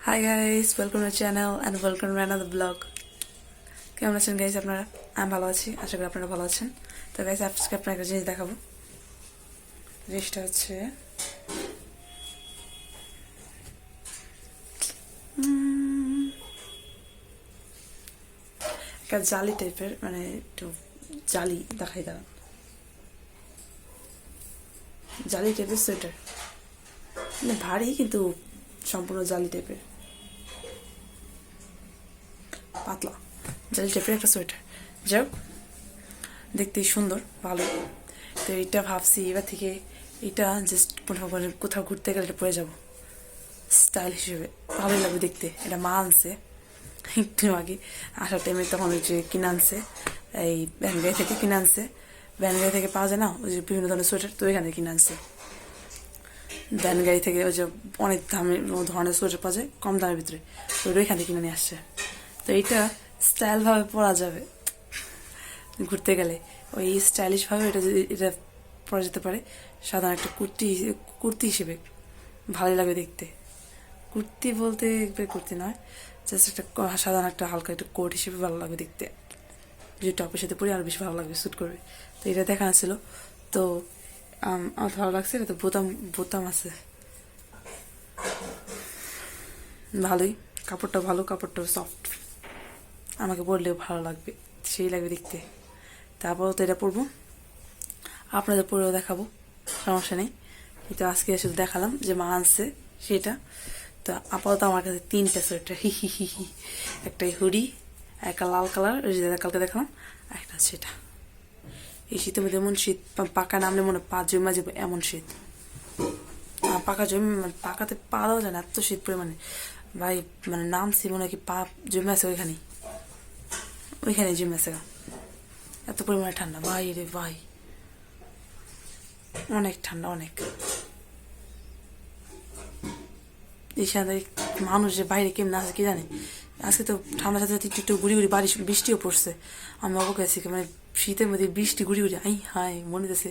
Hi guys, welcome to my channel and welcome to another vlog. কেমন আছেন guys আপনারা? আমি ভালো আছি, আশা করি আপনারা ভালো আছেন। তো গাইস আজকে আপনাদের একটা জিনিস দেখাবো। জিনিসটা হচ্ছে একটা জালি টাইপের, মানে একটু জালি দেখাই দাঁড়ান। জালি টাইপের সোয়েটার, মানে ভারী কিন্তু সম্পূর্ণ জালি টাইপের, পাতলা জালি টাইপের একটা সোয়েটার। যাই হোক, দেখতে সুন্দর, ভালো। তো এটা ভাবছি এবার থেকে এটা জাস্ট কোথাও ঘুরতে গেলে এটা পরে যাবো স্টাইল হিসেবে, ভালোই লাগবে দেখতে। এটা মা আনছে একটু আগে আসার টাইমে, তখন ওই যে কিনে আনছে, এই ব্যানগাই থেকে কিনে আনছে। ব্যানগাই থেকে পাওয়া যায় না ওই যে বিভিন্ন ধরনের সোয়েটার, তো এখানে কিনে আনছে ব্যানগাই থেকে। ওই যে অনেক দামের ধরনের সোয়েটার পাওয়া যায় কম দামের ভিতরে, তো ওইখান থেকে কিনে নিয়ে আসছে। তো এইটা স্টাইলভাবে পরা যাবে ঘুরতে গেলে, ওই স্টাইলিশভাবে এটা পরা যেতে পারে সাধারণ একটা কুর্তি হিসেবে, ভালোই লাগবে দেখতে। কুর্তি বলতে একবার কুর্তি নয়, জাস্ট একটা সাধারণ একটা হালকা একটা কোট হিসেবে ভালো লাগবে দেখতে। যে টপের সাথে পরে আরও বেশি ভালো লাগবে, স্যুট করবে। তো এটা দেখানো ছিল, তো আমার ভালো লাগছে। এটা তো বোতাম বোতাম আছে, ভালোই। কাপড়টা ভালো, কাপড়টা সফট, আমাকে পরলেও ভালো লাগবে, সেই লাগবে দেখতে। তারপর তো এটা পরবো, আপনাদের পরেও দেখাবো, সমস্যা নেই। কিন্তু আজকে শুধু দেখালাম যে মা আনছে সেটা। তো আপাতত আমার কাছে 3টা সোয়েটার, হি হি হি হি। একটা হুডি, একটা লাল কালার ওই যে কালকে দেখালাম, একটা সেটা। এই শীতের মধ্যে এমন শীত, পাকা নামলে মনে পা জমা যাবে এমন শীত। পাকা জমি, মানে পাকাতে পা দেওয়া যায় না, এত শীত পরিমাণে ভাই। মানে নামছি মনে হয় কি পা জমে আছে ওইখানে জমে আছে, এত পরিমাণে ঠান্ডা ভাই রে ভাই, অনেক ঠান্ডা অনেক। এই সাথে মানুষ যে বাইরে কেমন আছে কি জানে। আজকে তো ঠান্ডার সাথে সাথে একটু গুড়ি গুড়ি বৃষ্টিও পড়ছে। আমি অবাক আছি, মানে শীতের মধ্যে বৃষ্টি গুড়ি গুড়ি, আই হাই মনে হচ্ছে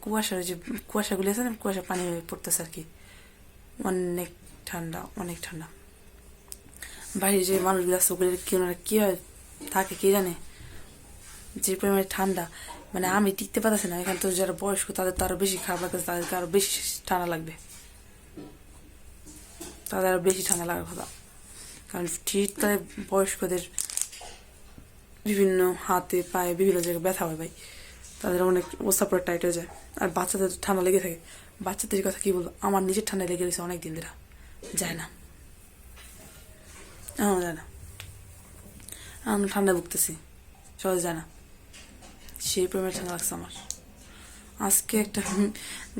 কুয়াশার যে কুয়াশাগুলি আছে না, কুয়াশা পানি পড়তেছে আর কি। অনেক ঠান্ডা, অনেক ঠান্ডা। বাইরে যে মানুষগুলো আছে ওগুলো কি হয় থাকে কে জানে, যে পরিমাণে ঠান্ডা। মানে আমি টিকতে পারতেছি না এখানে। তো যারা বয়স্ক তাদের তো আরো বেশি খারাপ লাগতেছে, তাদেরকে আরো বেশি ঠান্ডা লাগবে, তাদের আরো বেশি ঠান্ডা লাগার কথা। কারণ শীতকালে বয়স্কদের বিভিন্ন হাতে পায়ে বিভিন্ন জায়গায় ব্যথা হয় ভাই, তাদের অনেক অবস্থা পুরো টাইট হয়ে যায়। আর বাচ্চাদের ঠান্ডা লেগে থাকে, বাচ্চাদের কথা কি বলবো, আমার নিজের ঠান্ডা লেগে গেছে অনেক দিন ধরে, যায় না, এখনো যায় না। আমি ঠান্ডা ভুগতেছি, সহজে যায় না, সেই পরিমাণে ঠান্ডা লাগছে আমার। আজকে একটা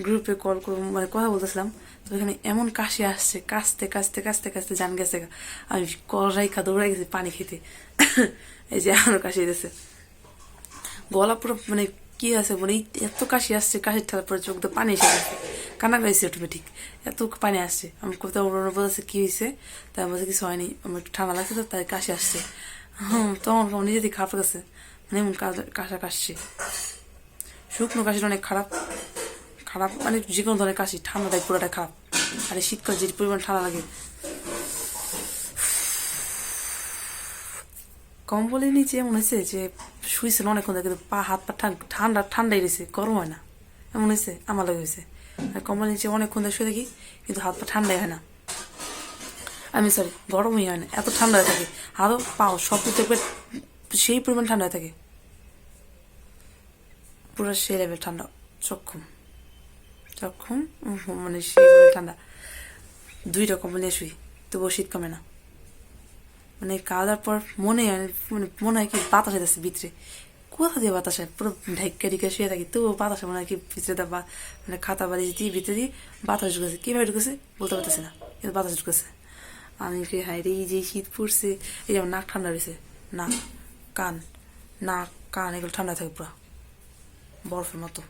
গ্রুপে কল করবো, মানে কথা বলতেছিলাম, তো এখানে এমন কাশি আসছে, কাশতে কাশতে কাশতে কাশতে জান গেছে। আমি কল রাইখা দৌড়াই গেছি পানি খেতে। এই যে এখনো কাশি দিতেছে, গলা পুরো মানে কি আছে, মানে এত কাশি আসছে, কাশির ঠান্ডা পরে চোখ দিয়ে পানি এসে গেছে, কান্না গাইছে অটোমেটিক, এত পানি আসছে। আমি কোথাও বলতেছে কি হয়েছে, তাই বলছে কিছু হয়নি, আমার একটু ঠান্ডা লাগছে তো তাই কাশি আসছে। তখন নিজে দিয়ে খারাপ গেছে, মানে এমন কাশা কাশছে। শুকনো কাশিটা অনেক খারাপ, খারাপ মানে যে কোনো ধরনের কাশি, ঠান্ডাটাই পুরোটাই খারাপ। আর এই শীতকাল যে পরিমাণ ঠান্ডা লাগে, কম্বলের নিচে এমন হয়েছে যে শুয়েছেন অনেকক্ষণ ধরে, কিন্তু পা হাত পা ঠান্ডাই রয়েছে, গরম হয় না, এমন হয়েছে আমার লাগে হয়েছে। আর কম্বলের নিচে অনেকক্ষণ ধরে শুয়ে থাকি, কিন্তু হাত পা ঠান্ডাই হয় না, আমি সরি গরমই হয় না, এত ঠান্ডা হয়ে থাকে। হাতও পাও সব কিছু সেই পরিমাণ ঠান্ডা হয়ে থাকে, পুরো সেই লেভেল ঠান্ডা। চক্ষম চক্ষম মানে সেই ঠান্ডা। 2টা কম্বল নিয়ে শুই, তবুও শীত কমে না। মানে খাওয়া দাওয়ার পর মনে হয় কি বাতাস হইতেছে ভিতরে, কোথা দিয়ে বাতাস হয়, পুরো ঢাইকা ঢিকা শুয়ে থাকি, তবুও বাতাসে মনে হয় কি ভিতরে মানে খাতা বাড়ি দিয়ে ভিতরে দিয়ে বাতাস ঢুকেছে। কীভাবে ঢুকেছে বলতে পারতেছি না, কিন্তু বাতাস ঢুকেছে। আমি কি হাই রে, এই যে শীত পড়ছে, এই যেমন নাক ঠান্ডা রয়েছে, নাক কান এগুলো ঠান্ডা থাকে পুরো বরফের মতো,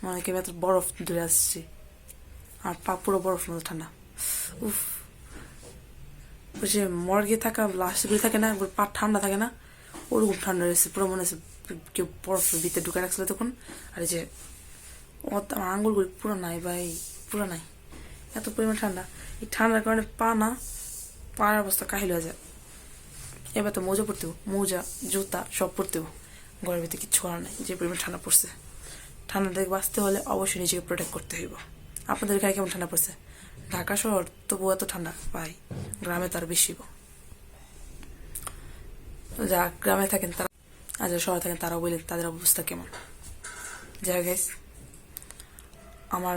মনে হয় কি এত বরফ ধরে আসছে, আর পা পুরো বরফের মতো ঠান্ডা। উফ, ওই যে মর্গে থাকা লাশগুলি থাকে না, পা ঠান্ডা থাকে না, ওরকম ঠান্ডা রয়েছে পুরো, মনে হচ্ছে কেউ বরফের ভিতরে ঢুকে রাখছিল তখন। আর এই যে আমার আঙ্গুলগুলি পুরো নাই ভাই, পুরো নাই, এত পরিমাণ ঠান্ডা। এই ঠান্ডার কারণে পার অবস্থা কাহিল হয়ে যায়। এবার তো মোজা পরতে হবো, মোজা জুতা সব পরতে হবো, ঘরের ভিতরে কিচ্ছু করার নাই, যে পরিমাণ ঠান্ডা পড়ছে। ঠান্ডা থেকে বাঁচতে হলে অবশ্যই নিজেকে প্রোটেক্ট করতে হইব। আপনাদের এখানে কেমন ঠান্ডা পড়ছে? ঢাকা শহর তবু এত ঠান্ডা ভাই, গ্রামে তার বেশি। যা গ্রামে থাকেন তারা আর যারা শহরে থাকেন তারাও বলেন তাদের অবস্থা কেমন। যাই হোক গাইস, আমার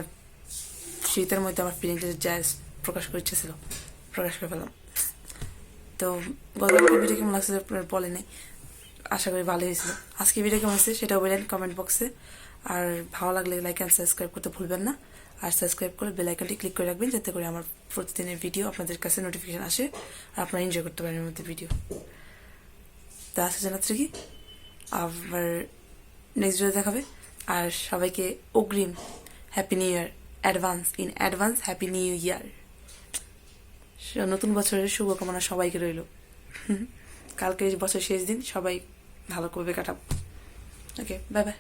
শীতের মধ্যে আমার ফিলিংটা প্রকাশ করে ইচ্ছে ছিল, প্রকাশ করে ফেলাম। তো গতকালকে ভিডিও কেমন লাগছে আপনার বলেনি, আশা করি ভালো হয়েছিল। আজকে ভিডিও কেমন হয়েছে সেটাও বলেন কমেন্ট বক্সে। আর ভালো লাগলে লাইক অ্যান্ড সাবস্ক্রাইব করতে ভুলবেন না। আর সাবস্ক্রাইব করে বেল আইকনটি ক্লিক করে রাখবেন, যাতে করে আমার প্রতিদিনের ভিডিও আপনাদের কাছে নোটিফিকেশন আসে আর আপনারা এনজয় করতে পারেন এর মধ্যে ভিডিও। তা আসা জানাচ্ছি কি আবার নেক্সট ভিডিও দেখাবে। আর সবাইকে অগ্রিম happy new year, advance happy new year. নতুন বছরের শুভকামনা সবাইকে রইল। কালকে বছর শেষ দিন, সবাই ভালো করবে কাটাবো। ওকে, বাই বাই।